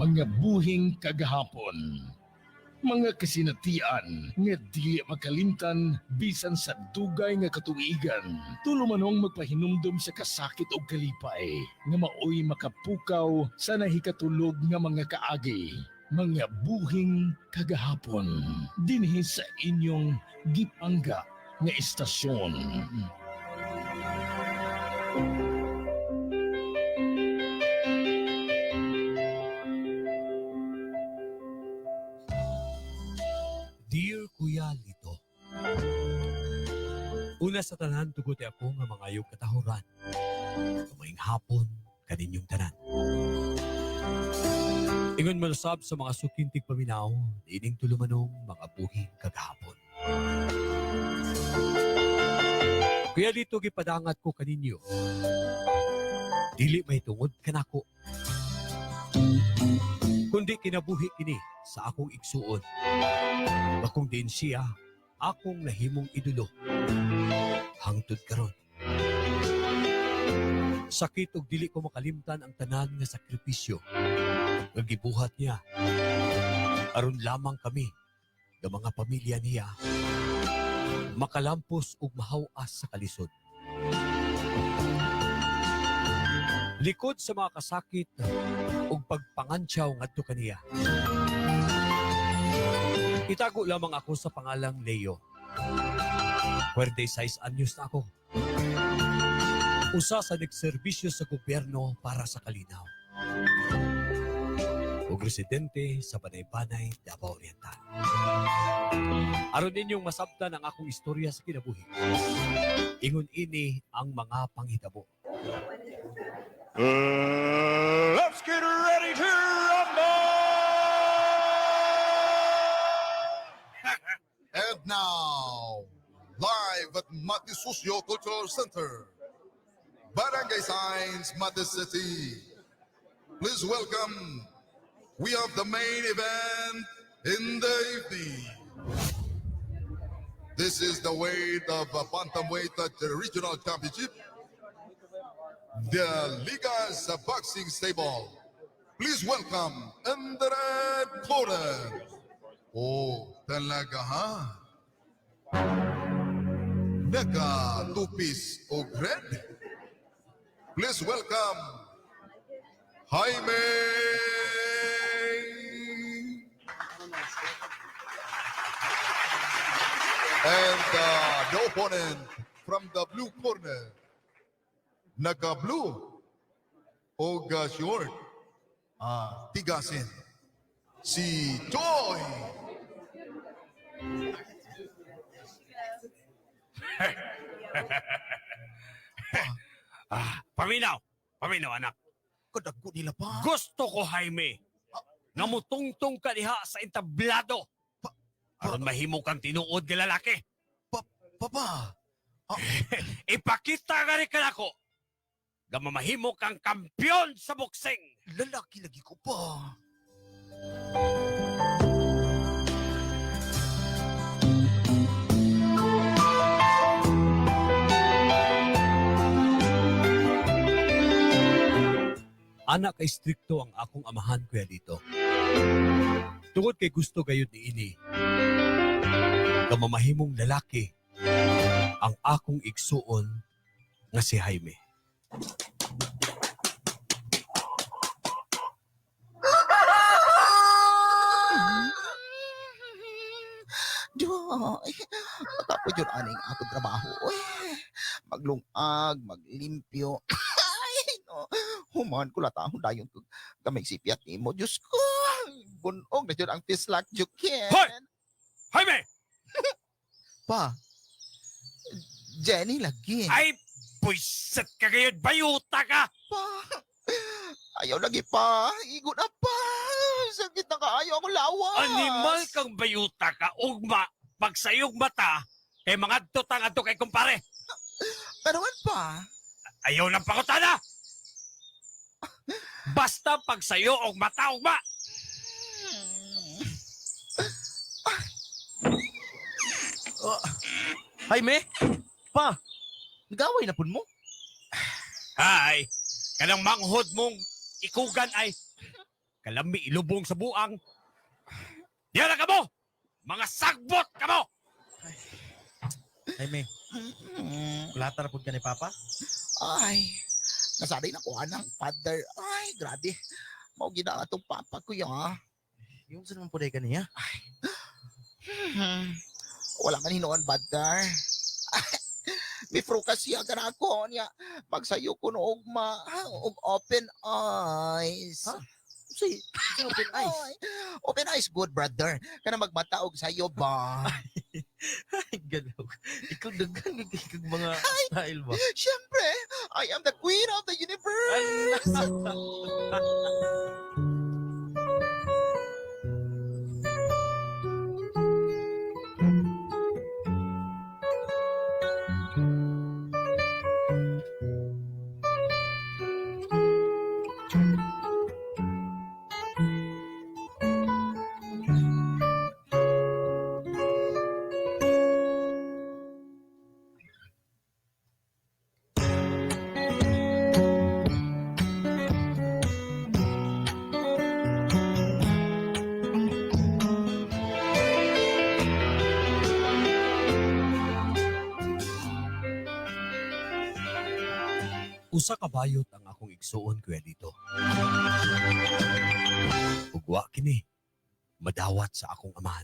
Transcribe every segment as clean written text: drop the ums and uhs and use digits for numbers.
Mga buhing kagahapon, mga kasinatian nga di makalimtan bisan sa dugay nga katuigan. Tulumanong magpahinumdum sa kasakit o kalipay nga maoy makapukaw sa nahikatulog nga mga kaagi. Mga buhing kagahapon dinhi sa inyong gipangga nga istasyon. Dear Kuya Lito, una sa tanan tugot ako nga mga ayong katahuran. Tumayong hapon, kaninyong tanan. Ingon malusab sa mga sukintig paminaw, ining tulumanong mga buhing kagahapon. Kuya Lito, gipadangat ko kaninyo. Dili may tungod kanako. Kundi kinabuhi kini sa akong igsuon. Bakong din siya, akong nahimong idolo. Hangtod karon. Sakit ug dili ko makalimtan ang tanan nga sakripisyo. Nga gibuhat niya. Aron lamang kami, ng mga pamilya niya, makalampos ug mahawas sa kalisod. Likod sa mga kasakit ug pagpangantyaw ngadto kaniya. Itago lamang ako sa pangalang Leo. 46 anyos na ako. Usa sa nagserbisyo sa gobyerno para sa kalinaw. Ug residente sa Banay-Banay, Davao Oriental. Aron ninyong masabtan ang akong istorya sa kinabuhi. Ingon ini ang mga panghitabo. Let's get ready to rumble! And now, live at Mati Socio Cultural Center, Barangay Signs, Mati City. Please welcome, we have the main event in the evening. This is the weight of Bantamweight at the Regional Championship. The Ligas Boxing Stable. Please welcome in the red corner. Oh, talaga ha? Naka-two-piece o red. Please welcome Jaime. And the opponent from the blue corner. Naka-blue o short, tigasin, si Joy. Paminaw anak. Kadagko nila pa. Gusto ko, Jaime, nga mutungtong ka diha sa entablado. Aron mahimo kang tinuod nga lalaki. Papa, Ipakita ka rin ka nako. Nga mamahimo kang kampyon sa boksing. lalaki lagi ko pa. Anak kay strikto ang akong amahan, Kuya Lito. Tungod kay gusto gayud ni ini. Nga mamahimong lalaki ang akong igsuon nga si Jaime. Joy, tapos yun aning ato trabaho. Uy, maglungag, maglimpyo. Ay, no. Human ko latahon dayon ko gamay sipiat ni mo. Diyos ko, bunog na yun ang pislak jukin. Hoy! Jaime! Pa, Jenny lagi. Ay, buisit ka gayud, bayuta ka! Pa, ayaw lagi pa. Igo na pa. Sakit na kaayo ako lawas. Animal kang bayuta ka, ugma, pagsayog mata, kay mga tutang ato kay kumpare. Karuan pa. Ayaw ng pangutana! Basta pagsayo og mata ugma. Jaime, pa, nag-away na pun mo? Hay, kanang manghod mong ikugan ay kalami ilubong sa buang. Diyan na ka mo! Mga sagbot ka mo! Jaime, Mm, kulata na po ka ni Papa? Ay, nasanay na ko anang father. Ay, grabe. Mao gina atong papa ko ya. Yung sa naman po ka niya. Wala man hinoon father. Before kasi agad ako niya pagsayo ko no og open eyes. Ha? Say, open eyes. Ay, open eyes good brother. Kana magmata og sayo ba? Ay, galaw. Ikaw dagang ikaw mga style ba? Siyempre, I am the queen of the universe. Ay, Usa ka bayot ang akong igsuon, Kuya Lito. Ugwa kini, madawat sa akong amahan.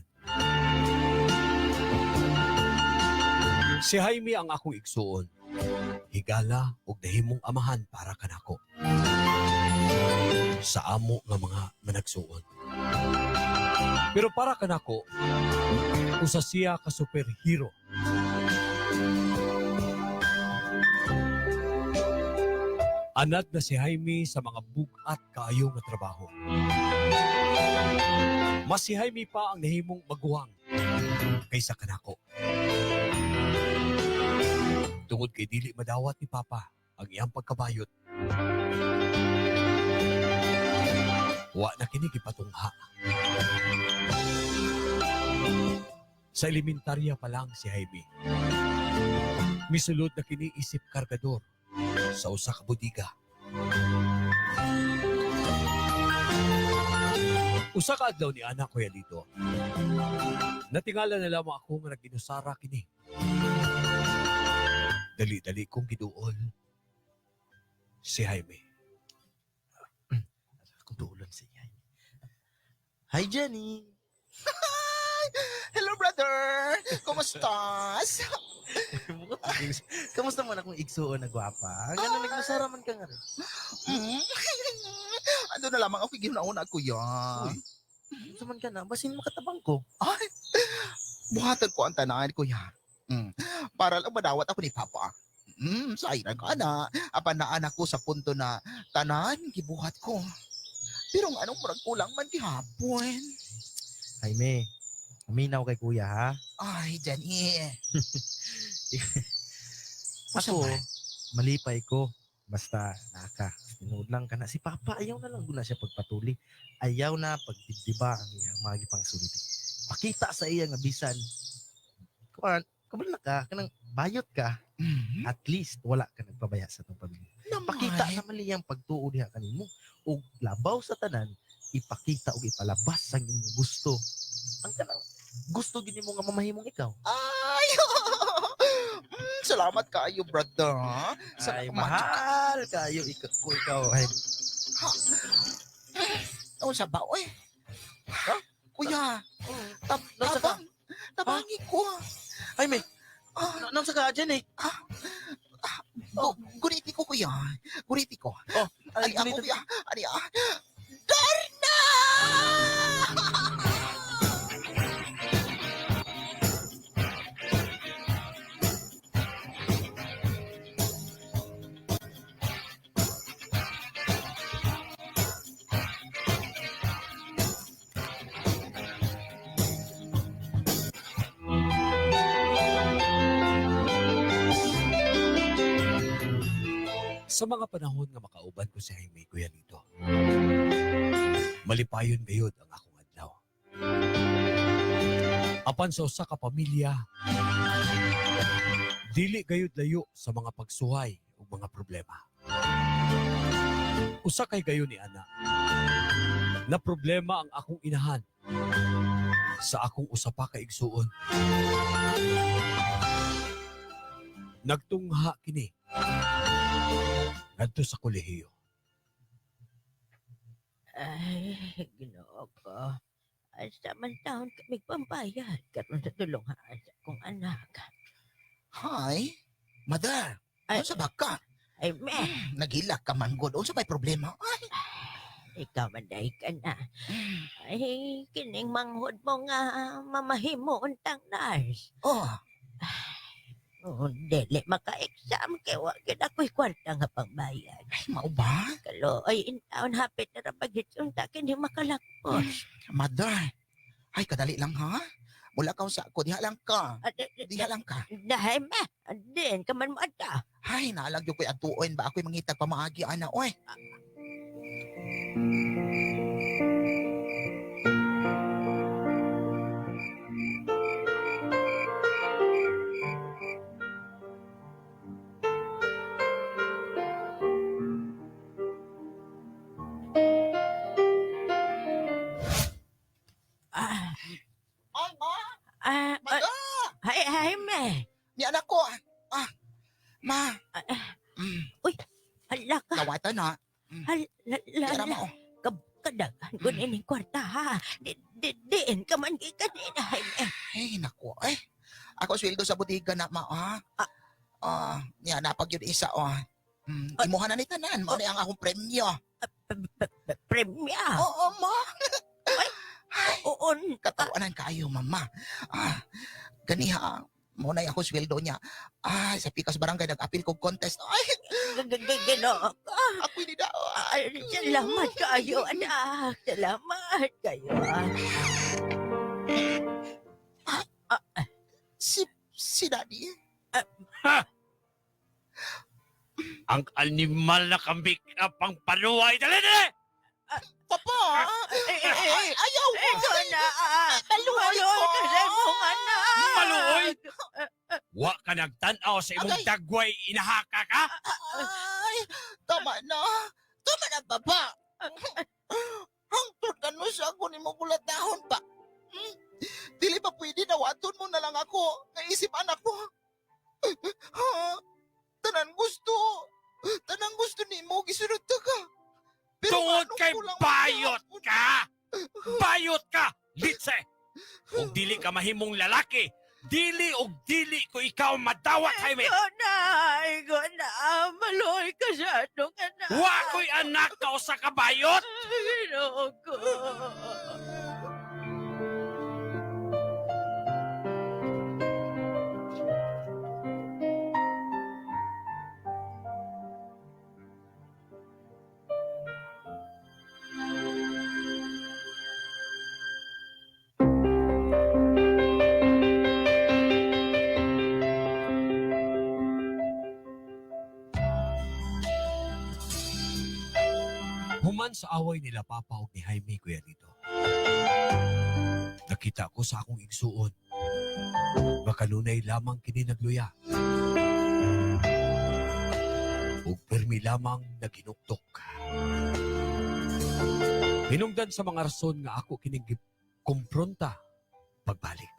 Si Jaime ang akong igsuon. Higala og nahimong amahan para kanako. Sa amo nga mga managsuon. Pero para kanako, usa siya ka superhero. Anad na si Jaime sa mga bugat kaayo nga trabaho. Mas si Jaime pa ang nahimong maguwang kaysa kanako. Tungod kay dili madawat ni Papa ang iyang pagkabayot. Wa na kini gipatungha. Sa elementarya pa lang si Jaime. Misulod na kini isip kargador sa usa ka bodega. Usa ka adlaw ni anak ko dito. Natingala na lamang ako nga naginusara kini. Dali-dali kong giduol si Jaime. Kung duulan si Jaime. Hi, Jenny! Hello brother. Kumusta's? Kamusta man akong igsuon na gwapa? Ganun nagnasara man ka nga rin. Mm. Ando na lamang ako ginauna kuya. Uy. Kamusta man ka na? Basin makatabang ko. Ay, buhatan ko ang tanan kuya. Para lang madawat ako ni Papa. Sayang ka na. Apan na anak ko sa punto na tanan gibuhat ko. Pero anong murag kulang man gihapon. Jaime, uminaw kay kuya ha? Ay, Jenny. Ako, malipay ko. Basta naka. Tinood lang ka na. Si Papa, ayaw na lang guna siya pagpatuli. Ayaw na pagdidiba ang iyang mga gipang sulti. Pakita sa iya nga bisan. Kuan, kabal na ka, kanang bayot ka. At least, wala ka nagpabaya sa itong pamilya. Pakita na mali ang pagtuo diha kanimo. O labaw sa tanan, ipakita o ipalabas ang imong gusto. Ang kanang gusto gini mo nga mamahimong ikaw. Ay, salamat kayo, brother. Ay, mahal kayo ikaw. Ay, Ano sa ba, oy? Ha? Kuya, tabangi ko. Jaime, Ah, nang sa ka dyan eh. Guriti ko, kuya. Guriti ko. Oh, Ani ako, ganito. kuya. Ani, Darna! Sa mga panahon nga makauban ko si Jaime, Kuya Lito, malipayon gayod ang akong adlaw. Apan sa usa ka pamilya, dili gayud layo sa mga pagsuhay o mga problema. Usa kay gayon ni ana. na problema ang akong inahan sa akong usapa ka igsuon. Nagtungha kini ngadto sa kolehiyo. Ay, Ginoo ko. Asa man taon kami pambayad karon sa tulungan sa akong anak. Hay, mother. Ay. Ano sa baka? Ay, meh, Naghilak ka man god. Unsa may problema? Ay, ikaw manday ka na. Ay, kining manghod mo nga mamahimo untang nurse. oh, Oh, dili maka-exam kay wa gid ako'y kwarta nga pangbayad. ay mao ba? Kalo, ay intaon hapit na rapagit unta kini makalakpos. Mother. Ay, kadali lang ha? Mula ka sa ako, diha lang ka. Diha lang ka. Dahil ma, din ka man mo ata. Ay, naalagyo ko'y atuoy ba ako'y mangitag pamaagi, ana, oy. Ah, Ay, ma! ah, hay, me. Ni anak ko. Ma. Hala ka, Kawatan na. Tara hala, mo. kadagan ko nining kwarta ha. Diin ka man di ka din, hay, me. Ay, naku. Ay, ako sweldo sa butika na, ma, yan, napag yun isa, imuha na ni tanan. Mo na ang akong premyo. Premya. Oo, ma. Uon, Katawanan kayo, mama. Ganiha, mo na ako sweldo niya. Sa Pikas Barangay, nag-appeal kong contest. Ay, Ginoo ka. ako'y nida. Ay, salamat kayo, anak. Salamat kayo. Si Daddy. Ang animal na kambik na pang paluway. Dali! Papa! Ayaw! Ito na. Maluoy ka sa imong anak. Maluoy? Wa ka nagtanaw sa imong Agay. dagway, inahaka ka? Ay, tama na. Tama na, Papa. Hangtod ka no sa ako ni mo kulatahon pa. Dili pa pwede na waton mo na lang ako. Naisip anak ko. Tanan gusto. Tanan gusto ni mo. Gisunod ta ka. Tungod anong kay kulang bayot mo? ka! Bayot ka! Litse! Kung dili ka mahimong lalaki, dili og dili ko ikaw madawat, Jaime! Ikaw na. Maluoy ka sa atong anak. Wa ko'y anak ka o sa kabayot! Ginoo ko. Human sa away nila Papa ug ni Jaime, Kuya Lito. Nakita ko sa akong igsuon. Makanunay lamang kini nagluya. Ug permi lamang naginuktok. Hinungdan sa mga rason nga ako kining kumpronta pagbalik.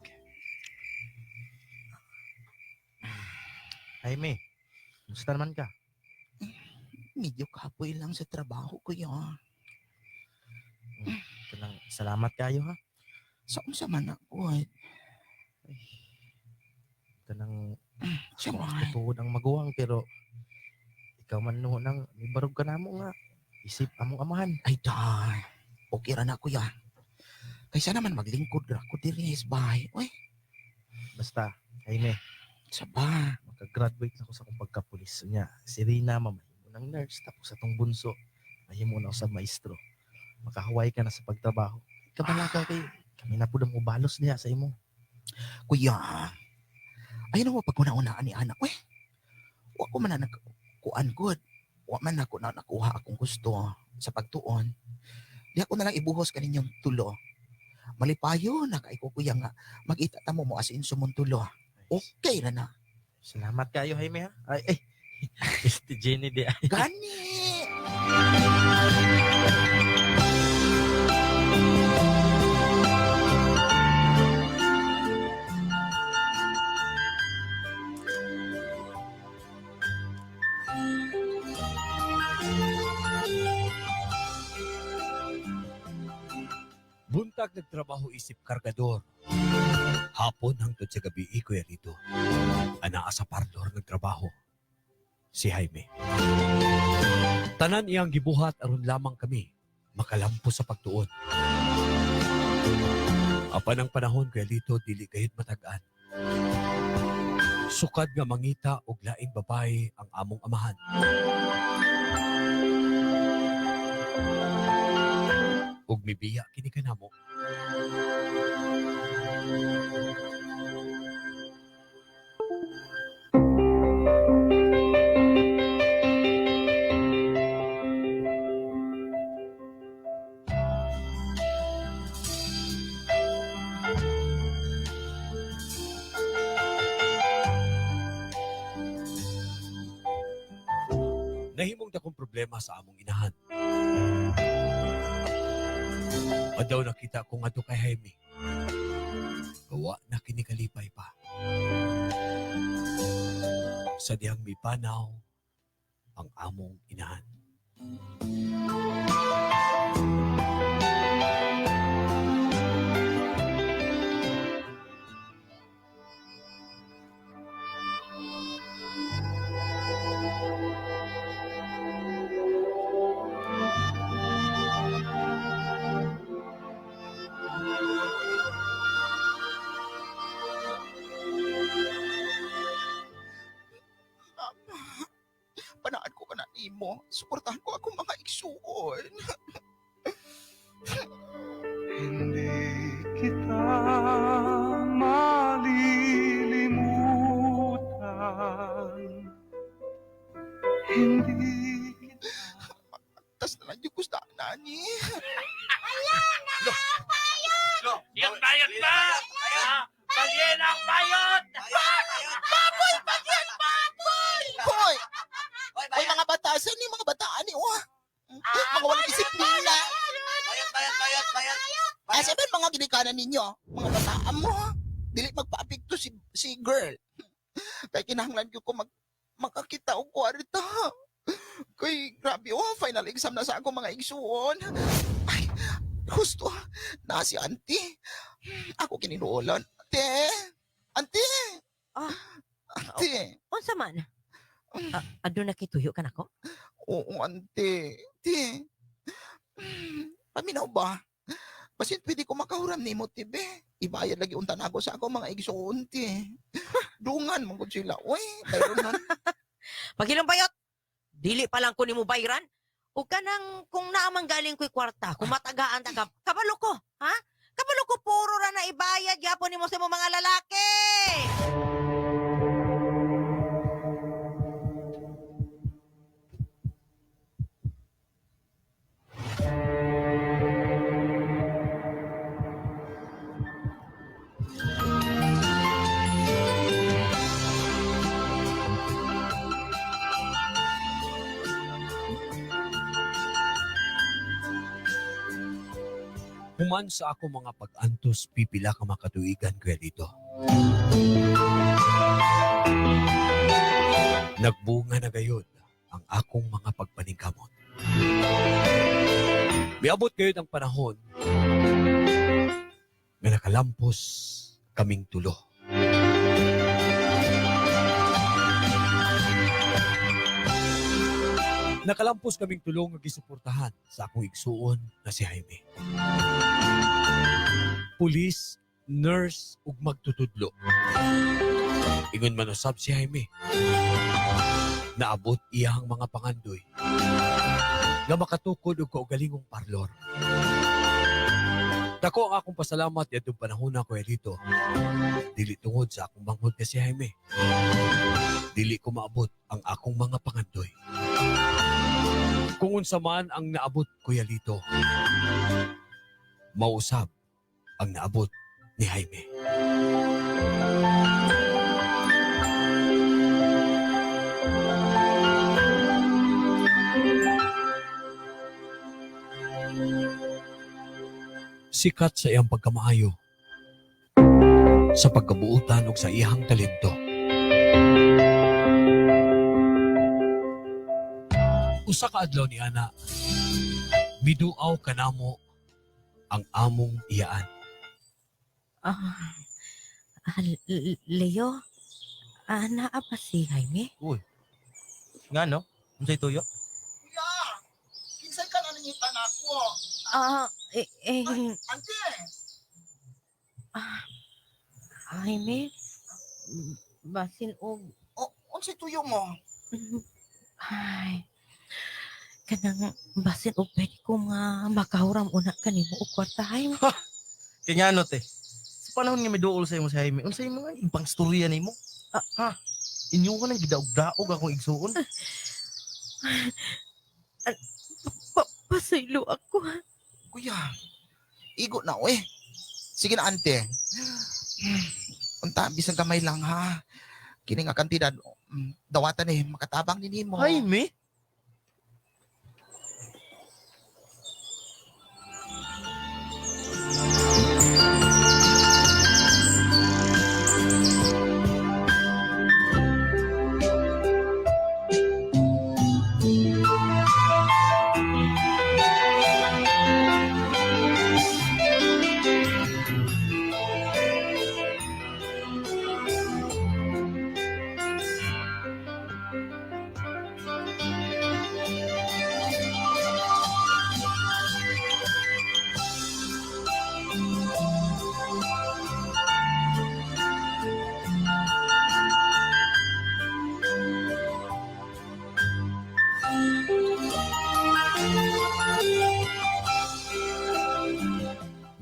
Jaime, musta naman ka? Medyo kapoy lang sa trabaho ko yan. Kanang salamat kayo ha. Saan sa man ako? Kanang Siyempre. tuod ang maguwang pero ikaw man no nang ibarog ka namo nga. Isip among amahan. Ay, day. Okay ra na ko yan. Kaysa naman maglingkod ra ko diri sa bahay. Uy, Basta, Jaime, sa ba? makagraduate na ako sa akong pagkapulis. Nya, si Rina mamahimo ng nurse tapos sa tong bunso, mahimo na ako sa maestro. Makahuway ka na sa pagtrabaho. Kabalaga kay kami na pud mo balos niya sa imo. Kuya, ayun mo pagkuna-unaan ni anak. Uy, wa ko man na nagkuan good. Wa man ako na nakuha akong gusto sa pagtuon. Di ako na lang ibuhos kaninyong tulo. Malipayo na kay ko kuya nga magita ta mo asin sumon tulo. Okay ra na. Salamat kayo, Jaime ha. Ay, Este Jenny di ay. Gani! Buntag nagtrabaho isip kargador. Hapon hangtod sa gabi, Kuya Lito. Anaa sa parlor nagtrabaho. Si Jaime. Tanan iyang gibuhat aron lamang kami makalampo sa pagtuon. Apan ang panahon, Kuya Lito, dili gayud matagaan. Sukad nga mangita og laing babae ang among amahan. Ug mibiya kini kanamo. Nahimong dakong problema sa among inahan. Adaw nakita ko nga to kay Jaime. Gawa na kinikalipay pa. Sa diyang mipanaw ang among inahan. Panaan ko ka na imo. Suportahan ko akong mga igsuon. Hindi kita malilimutan. Hindi Tas na lang yung gusto na ni. Yung bayot ba? Pagyan ang bayot! Hoy! Hoy mga batasan ni mga bataan ni mga walang disiplina. Asa ba mga ginikanan ninyo? Mga bataan mo. Dili magpa-apekto si girl. Kaya kinahanglan ko makakita og kwarta. Kay grabe final exam na sa ako mga igsuon. Ay, gusto na si auntie. Ako kininuolan. Auntie! Auntie! Unsa man? Ado na kituyo ka nako? Oo, auntie. Paminaw ba? Basit pwede ko makahuram ni mo, tibe. Ibayad lagi unta na ako sa ako mga igsuon, ti. Dungan, manggod sila. Uy, mayroon nun. Pagilong bayot, dili pa lang ko nimo bayran. O kanang kung naamang galing ko'y kwarta, kung matagaan ta ka, kabalo ko, ha? Kabalo ko puro ra na ibayad, yapon nimo sa mga lalaki. Human sa ako mga pag-antos, pipila ka makatuigan, Kuya Lito. Nagbunga na gayod ang akong mga pagpaningkamot. Miabot gayod ang panahon na nakalampos kaming tulo. Nakalampos kaming tulong nga gisuportahan sa akong igsuon na si Jaime. Pulis, nurse, ug magtutudlo. Ingon man usab si Jaime. Naabot iyang mga pangandoy nga makatukod og kaugalingong parlor. Dako ang akong pasalamat yadtong panahon na, Kuya Lito. Dili tungod sa akong banghod ka si Jaime. Dili ko maabot ang akong mga pangandoy. Kung unsa man ang naabot, Kuya Lito, mausab ang naabot ni Jaime. Sikat sa iyang pagkamaayo, sa pagkabuutan o sa iyang talento. Usa ka adlaw ni ana, miduaw kanamo ang among iyaan. Leo, naa ba si Jaime? Nga no? Unsay tuyo? Kuya, kinsay ka na nangitan ako? Ante, Jaime, basin og unsay tuyo mo? ay kanang basin og pwede ko nga makahuram una kanimo og kwarta Jaime. Kaya nga no, te. Sa panahon nga may duol sa imo si Jaime, unsay mga ibang storya nimo? Ha? Inyo ka nang gidaog-daog akong igsuon. Pasaylo ako. Kuya, igo na eh. Sige na ante. Unta, bisang kamay lang ha. Kini nga kantidad, dawatan eh, makatabang din mo. Jaime?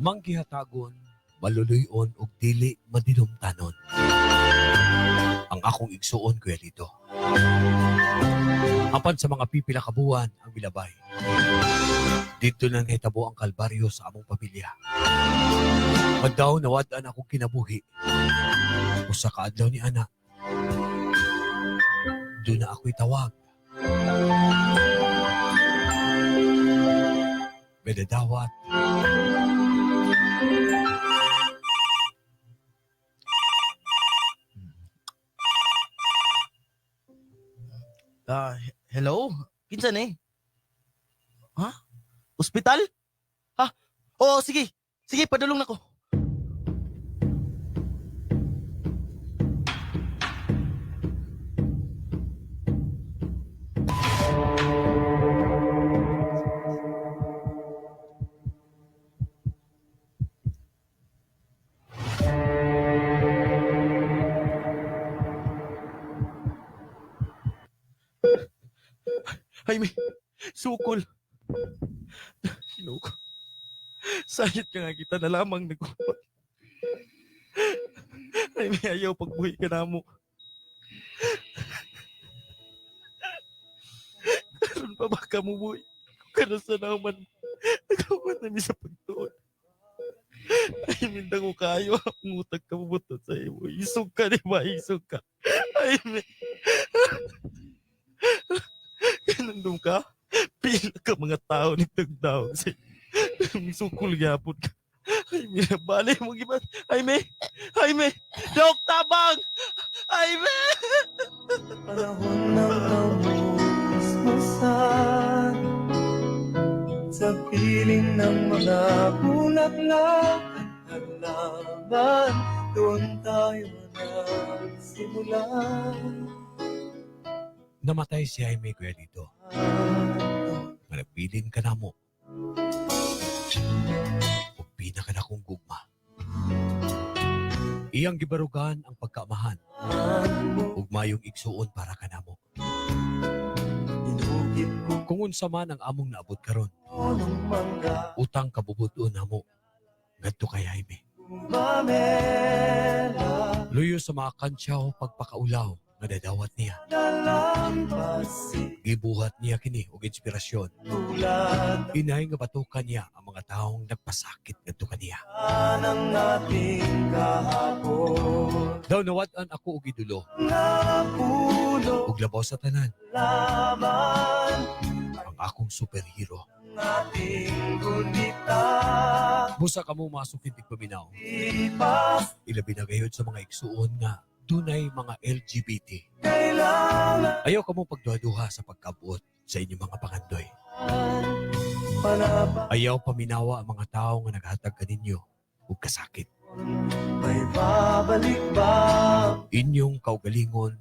Manggihatagon, maluluyon og dili madinumtanon. Ang akong igsuon kuya dito. Apan sa mga pipila ka buwan ang milabay. Dito nang hitabo ang kalbaryo sa among pamilya. Pagdaw nawad-an akong kinabuhi. Usa ka adlaw ni anak. Doon na ako'y tawag. Medadawat. Hello? Kinsa ni? Ha? Ospital? Ha? Oo, sige. Sige, padulong na ko. Jaime, sukol. Sinuko. Sayit ka nga kita na lamang nagkuhan. Jaime, ayaw pagbuhi ka na mo. Karon pa ba ka mo buhi? Karon sa naman, nagawa namin sa pagtuon. Jaime, ko kayo, ang utag ka mabutot sa iyo. Isog ka, di ba? Isog ka. Jaime. Nandun ka? Pila ka mga tao ni tagdaw. Sukul yapon ka. Jaime, balay mo gibat. Jaime! Jaime! Dok, tabang! Jaime! Panahon ng kamusmasan sa piling ng mga bulaklak at halaman, doon tayo nagsimulan. Namatay si Jaime kuya dito. Managbilin ka na mo. O pinaka na kong gugma. Iyang gibarugan ang pagkaamahan. Ugmayong igsuon para ka na mo. Kung unsa man ang among naabot karon, utang kabubudon na mo. Ngadto kay Jaime. Luyo sa mga kantsaw pagpakaulaw nga dadawat niya. Gibuhat niya kini og inspirasyon. Inay nga batukan niya ang mga taong nagpasakit ngadto kaniya. Daw nawad-an ako og idulo. Ug labaw sa tanan. Ang akong superhero. Busa ka mo masukin tig paminaw. Ilabi na gayud sa mga igsuon nga dunay mga LGBT. Ayaw ka mo pagduha-duha sa pagkabuot sa inyong mga pangandoy. panapa Ayaw paminawa ang mga tao nga naghatag kaninyo ug kasakit. may babalik ba? Inyong kaugalingon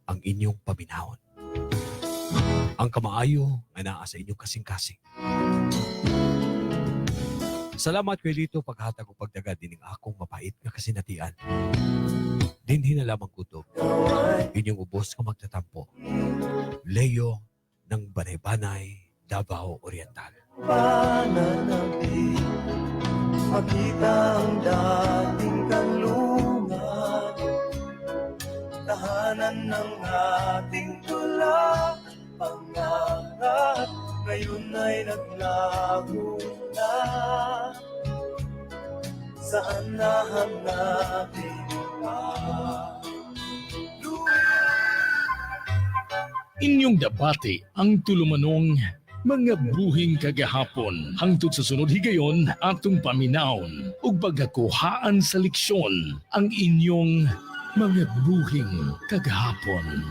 ang inyong paminahon. Ang kamaayo nga naa sa inyong kasing-kasing. Salamat kay Lito paghatag o pagdaga dining akong mapait nga kasinatian. Dinhi na lamang kutob. Inyong ubos nga magtatampo. Leo ng Banay-Banay, Davao Oriental. Pananabi, makita ang dating kanlungan, tahanan ng ating tula, pangarap, ngayon ay naglago na. Saan nahanapin ka? Inyong debate ang tulumanong mga buhing kagahapon hangtod sa sunod higayon atong paminawon ug pagkakuhaan sa leksyon ang inyong mga buhing kagahapon.